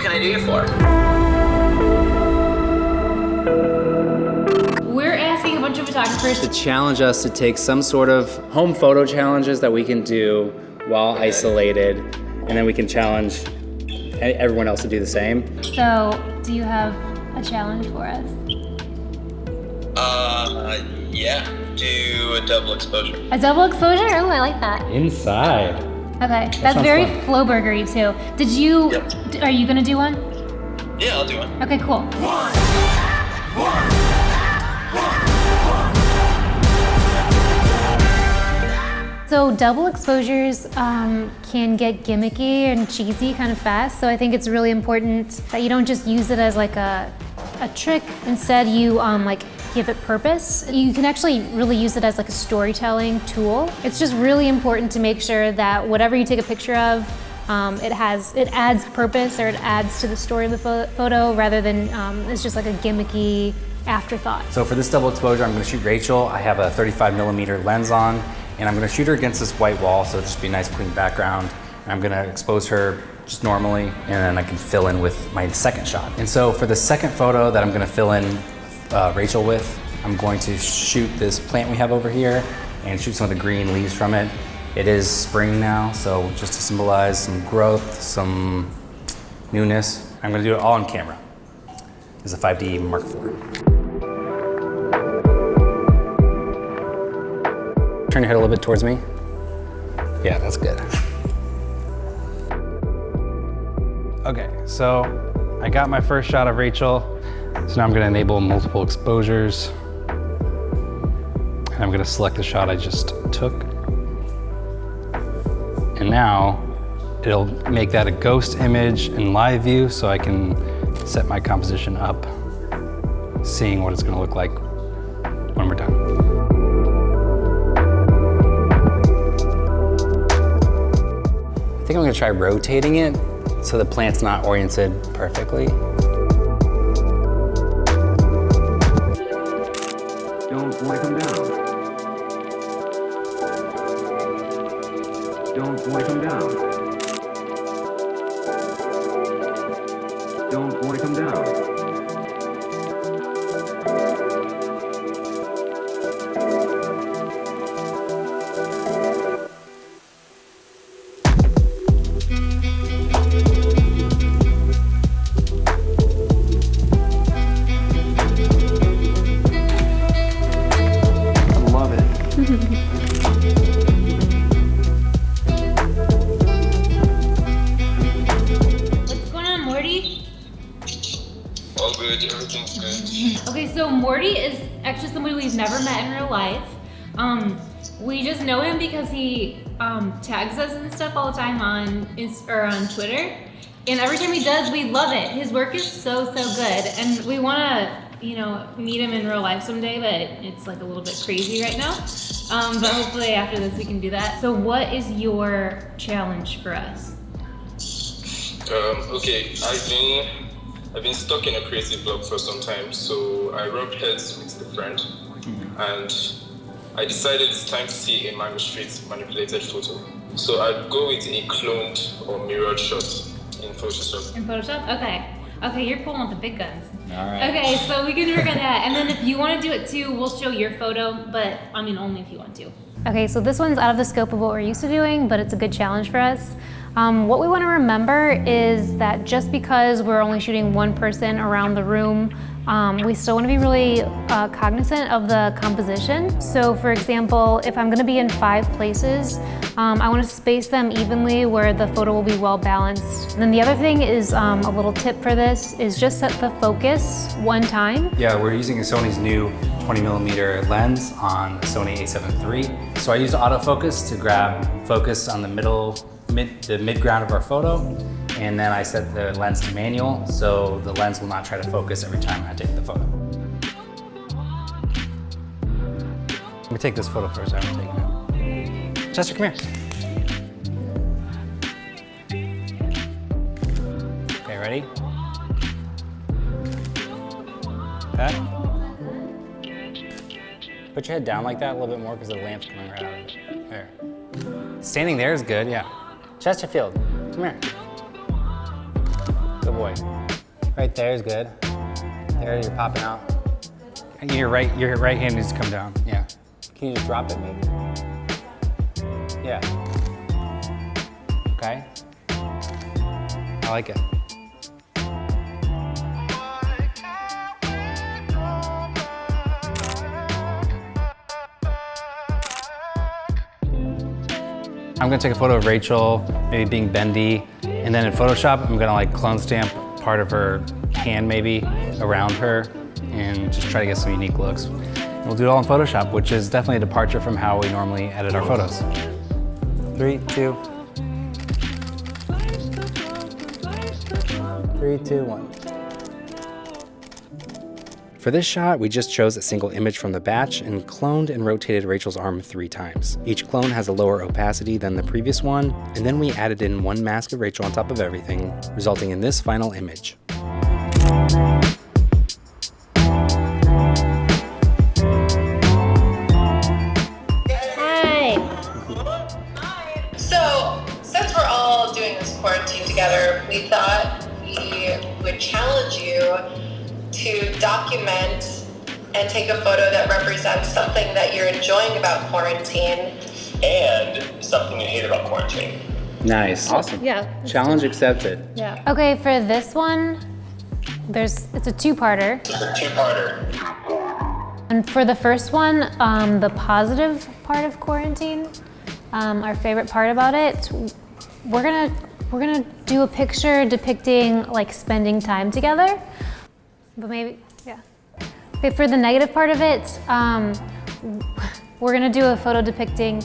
What can I do you for? We're asking a bunch of photographers to challenge us to take some sort of home photo challenges that we can do while isolated, and then we can challenge everyone else to do the same. So, do you have a challenge for us? Yeah. Do a double exposure. A double exposure? Oh, I like that. Inside. Okay, that's very fun. Flowburgery too. Did you, Yep. Are you gonna do one? Yeah, I'll do one. Okay, cool. So double exposures can get gimmicky and cheesy kind of fast. So I think it's really important that you don't just use it as like a trick. Instead, you like give it purpose. You can actually really use it as like a storytelling tool. It's just really important to make sure that whatever you take a picture of, it adds purpose, or it adds to the story of the photo, rather than it's just like a gimmicky afterthought. So for this double exposure, I'm gonna shoot Rachel. I have a 35mm lens on, and I'm gonna shoot her against this white wall, so it'll just be a nice clean background. And I'm gonna expose her just normally, and then I can fill in with my second shot. And so for the second photo that I'm gonna fill in Rachel with, I'm going to shoot this plant we have over here and shoot some of the green leaves from it. It is spring now, so just to symbolize some growth, some newness, I'm gonna do it all on camera. It's a 5D Mark IV. Turn your head a little bit towards me. Yeah, that's good. Okay, so I got my first shot of Rachel. So now I'm gonna enable multiple exposures. And I'm gonna select the shot I just took. And now it'll make that a ghost image in live view, so I can set my composition up, seeing what it's gonna look like when we're done. I think I'm gonna try rotating it so the plant's not oriented perfectly. Don't want to come down. Don't want to come down. Don't want to come down. Everything's good. Okay, so Morty is actually somebody we've never met in real life. We just know him because he tags us and stuff all the time on Twitter. And every time he does, we love it. His work is so good. And we want to, meet him in real life someday, but it's like a little bit crazy right now. But hopefully after this we can do that. So what is your challenge for us? Okay, I've been stuck in a creative block for some time, so I rubbed heads with a friend, and I decided it's time to see a manuscript manipulated photo. So I'd go with a cloned or mirrored shot in Photoshop. In Photoshop? Okay, you're pulling with the big guns. All right. Okay, so we can work on that. And then if you want to do it too, we'll show your photo, but only if you want to. Okay, so this one's out of the scope of what we're used to doing, but it's a good challenge for us. What we want to remember is that just because we're only shooting one person around the room, we still want to be really cognizant of the composition. So for example, if I'm going to be in 5 places, I want to space them evenly where the photo will be well balanced. And then the other thing is, a little tip for this is just set the focus one time. Yeah, we're using Sony's new 20mm lens on the Sony a7 III. So I use autofocus to grab focus on the mid-ground of our photo, and then I set the lens to manual, so the lens will not try to focus every time I take the photo. Let me take this photo first, I haven't taken it. Chester, come here. Okay, ready? Okay. Put your head down like that a little bit more because the lamp's coming right out of it. There. Standing there is good, yeah. Chesterfield, come here. Good boy. Right there is good. There, you're popping out. Your right hand needs to come down. Yeah. Can you just drop it, maybe? Yeah. Okay. I like it. I'm gonna take a photo of Rachel, maybe being bendy, and then in Photoshop, I'm gonna like clone stamp part of her hand maybe around her and just try to get some unique looks. And we'll do it all in Photoshop, which is definitely a departure from how we normally edit our photos. 3, 2. 3, 2, 1. For this shot, we just chose a single image from the batch and cloned and rotated Rachel's arm 3 times. Each clone has a lower opacity than the previous one, and then we added in one mask of Rachel on top of everything, resulting in this final image. Hi. So, since we're all doing this quarantine together, we thought we would challenge you to document and take a photo that represents something that you're enjoying about quarantine And something you hate about quarantine. Nice. Awesome. Yeah. Challenge accepted. Yeah. Okay, for this one, it's a two-parter. It's a two-parter. And for the first one, the positive part of quarantine, our favorite part about it, we're gonna do a picture depicting like spending time together. But maybe, yeah. Okay, for the negative part of it, we're gonna do a photo depicting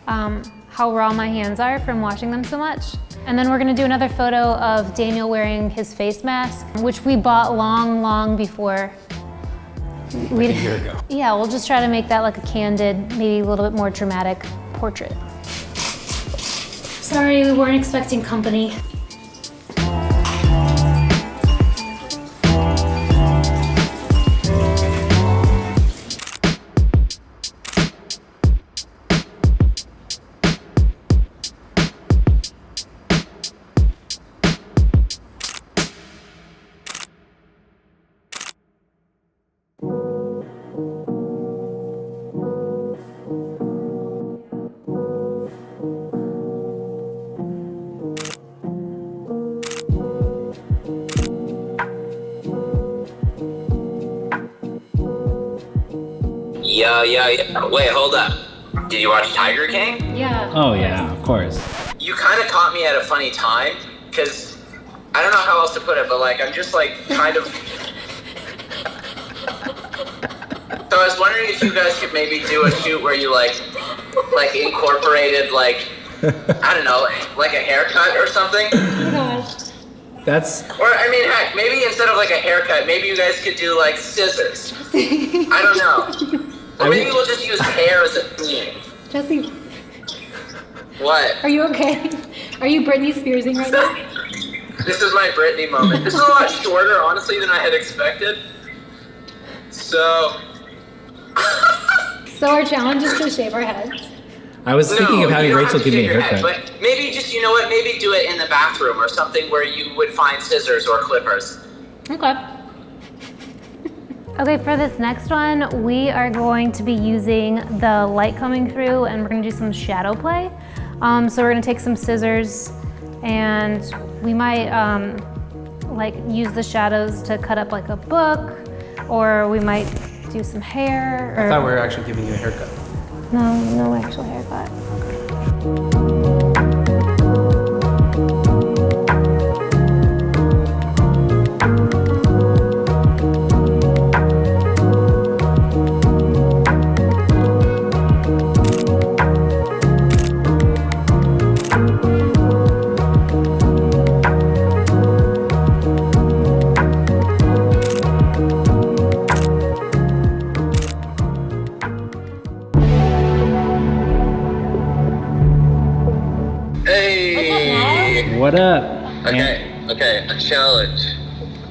how raw my hands are from washing them so much. And then we're gonna do another photo of Daniel wearing his face mask, which we bought long before. Like a year ago. Yeah, we'll just try to make that like a candid, maybe a little bit more dramatic portrait. Sorry, we weren't expecting company. Yeah. Wait, hold up. Did you watch Tiger King? Yeah. Oh yeah, of course. You kind of caught me at a funny time, because I don't know how else to put it, but like, I'm just like kind of... So I was wondering if you guys could maybe do a shoot where you like incorporated like, I don't know, like a haircut or something. Oh my gosh. That's... Or, I mean, heck, maybe instead of like a haircut, maybe you guys could do like scissors. I don't know. Or maybe we'll just use hair as a theme. Jesse, What? are you okay? Are you Britney Spearsing right now? This is my Britney moment. This is a lot shorter, honestly, than I had expected. So... So our challenge is to shave our heads. I was thinking of having you don't Rachel have to give me a shave your head, haircut. but maybe just, you know what, maybe do it in the bathroom or something where you would find scissors or clippers. Okay. Okay, for this next one, we are going to be using the light coming through and we're gonna do some shadow play. So we're gonna take some scissors and we might like use the shadows to cut up like a book, or we might do some hair. Or... I thought we were actually giving you a haircut. No actual haircut. What up? Okay, a challenge.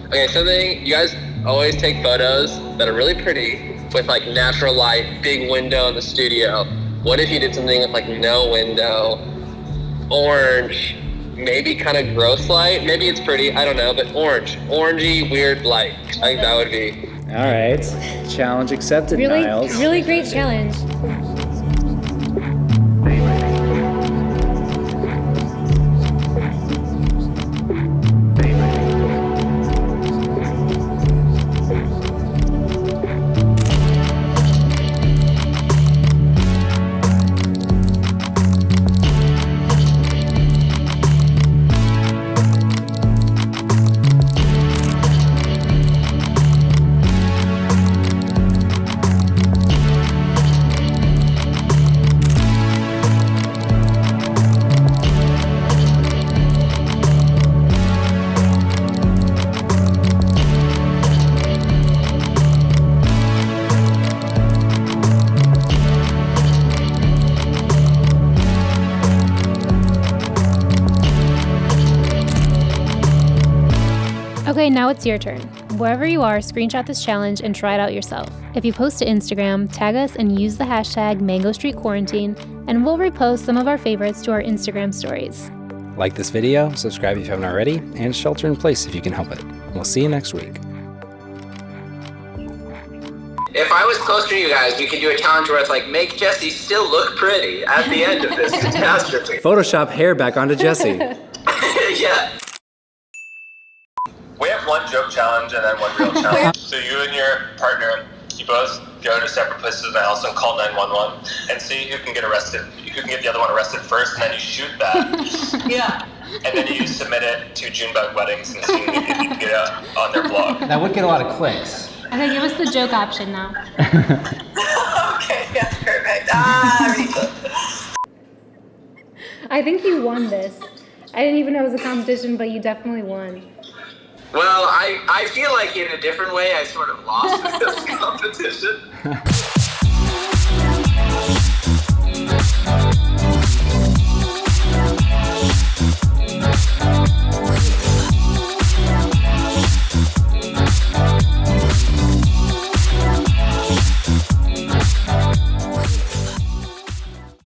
Okay, something, you guys always take photos that are really pretty with like natural light, big window in the studio. What if you did something with like no window, orange, maybe kind of gross light. Maybe it's pretty, I don't know, but orange. Orangey, weird light. I think that would be. All right, challenge accepted, Niles. Really great challenge. Okay, now it's your turn. Wherever you are, screenshot this challenge and try it out yourself. If you post to Instagram, tag us and use the hashtag #MangoStreetQuarantine, and we'll repost some of our favorites to our Instagram stories. Like this video, subscribe if you haven't already, and shelter in place if you can help it. We'll see you next week. If I was closer to you guys, we could do a challenge where it's like, make Jessie still look pretty at the end of this catastrophe. Photoshop hair back onto Jessie. Yeah. We have one joke challenge and then one real challenge. So you and your partner, you both go to separate places in the house and call 911 and see who can get arrested, who can get the other one arrested first, and then you shoot that. Yeah. And then you submit it to Junebug Weddings and see if you can get it on their blog. That would get a lot of clicks. Okay, give us the joke option now. Okay, yeah, perfect. Ridiculous. I think you won this. I didn't even know it was a competition, but you definitely won. Well, I feel like in a different way I sort of lost this competition.